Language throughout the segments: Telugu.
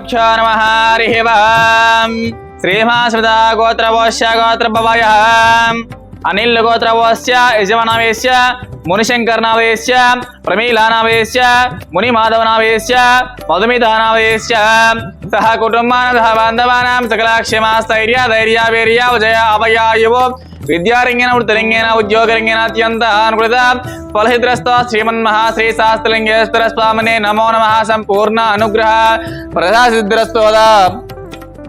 శ్రీగురుభ్యో నమః హరి ఓం శ్రీమాశ్రితా గోత్రవోశ్య గోత్రభవయ అనిల్ గోత్రవోశ్య యజమానవేశ్య మునిశంకర్నావేశ్య ప్రమీలానావేశ్య మునిమాధవనావేశ్య మధుమితానావేశ్య సహ కుటుంబాన బాంధవానాం సకలాక్షేమాస్థైర్య ధైర్య వీర్య విజయ అభయాయువో విద్యారంగేన వృత్తిరంగేన ఉద్యోగరంగేన అత్యంత అనుకృత ఫలహిద్రస్త శ్రీమన్మహాశ్రీ శాస్త్రలింగేశ్వర స్వామినే నమో నమః సంపూర్ణ అనుగ్రహ ప్రసాసిద్రస్తోద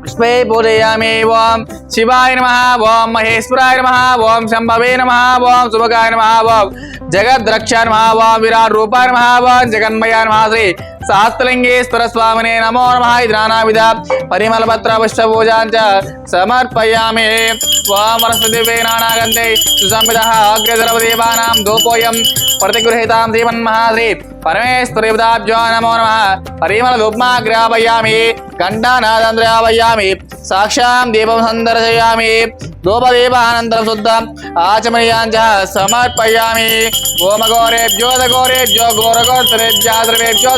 పుష్పే పూజయామి ఓం శివాయ నమః ఓం మహేశ్వరాయ నమః ఓం శంభవే నమః ఓం శుభకాయ నమః ఓం జగద్రక్షాయ నమః ఓం విరాట్ రూపాయ నమః ఓం జగన్మయాయ నమః శ్రీ శాస్త్రలింగేశ్వర స్వామినే నమో నమః ఇది నానావిధ పరిమళపత్ర పుష్పపూజాంచ సమర్పయామి ఓం వనస్పతివే నానాగంధే సుసంవిదః అగ్రజరవదేవానాం ధూపోయం ప్రతిగృహీతాం శ్రీమన్మహాశ్రీ పరమేశ్వరీపదాభ్యో నమో నమః పరిమళ ధూప్మాగ్రాపయామి ఘంటానాదంద్రాపయామి సాక్షాం దీపం సందర్శయామి ధూపదీపానంతరం శుద్ధం ఆచమనీయాంచ సమర్పయామి ఓం ఘోరేభ్యో ఘోరేభ్యో ఘోరఘోరేభ్యో ద్రవేభ్యో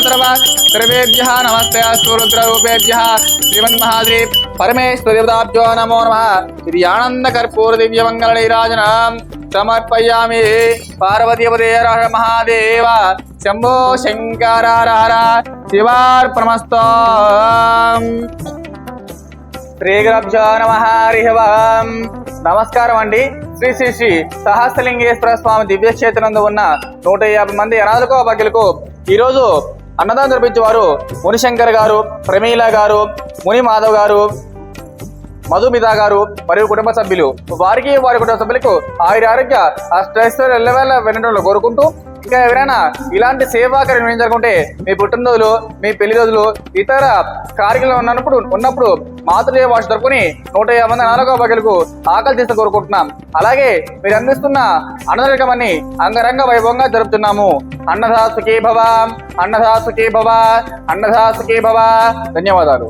ద్రవేభ్యః నమస్తే అస్తు రుద్రరూపేభ్యః శ్రీమన్మహాశ్రీ పరమేశ్వరీపదాభ్యో నమో నమః ఇది ఆనంద కర్పూర దివ్యమంగళ నీరాజనం సమర్పయామి పార్వతీపదే హర మహాదేవ శంభో శంకర హర హర శివార్పణమస్తు శ్రీగురుభ్యో నమః హరి ఓం నమస్కారం అండి. శ్రీ శ్రీ శ్రీ సహస్రలింగేశ్వర స్వామి దివ్యక్షేత్రంలో ఉన్న 150 మంది అనాథలకు అభాగ్యులకు ఈరోజు అన్నదానం జరిపించేవారు మునిశంకర్ గారు, ప్రమీల గారు, ముని మాధవ్ గారు, మధుమిత గారు మరియు కుటుంబ సభ్యులు. వారికి వారి కుటుంబ సభ్యులకు ఆరోగ్య అష్టైశ్వర్య ఎల్లవేళ వెనటంలో కోరుకుంటూ, ఇంకా ఎవరైనా ఇలాంటి సేవా కార్యం నిర్వహించాలనుకుంటే మీ పుట్టినరోజులు, మీ పెళ్లి రోజులు, ఇతర కార్యక్రమాలు ఉన్నప్పుడు మాతృదేవ భాష తరపుని 150 మంది అనారోగ్య భాగ్యులకు ఆకలి తీసి కోరుకుంటున్నాం. అలాగే మీరు అందిస్తున్న అన్నదానాన్ని అంగరంగ వైభవంగా జరుపుతున్నాము. అన్నదా సుఖీ భవ, అన్నదా సుఖీ భవ, అన్నదా సుఖీ భవ. ధన్యవాదాలు.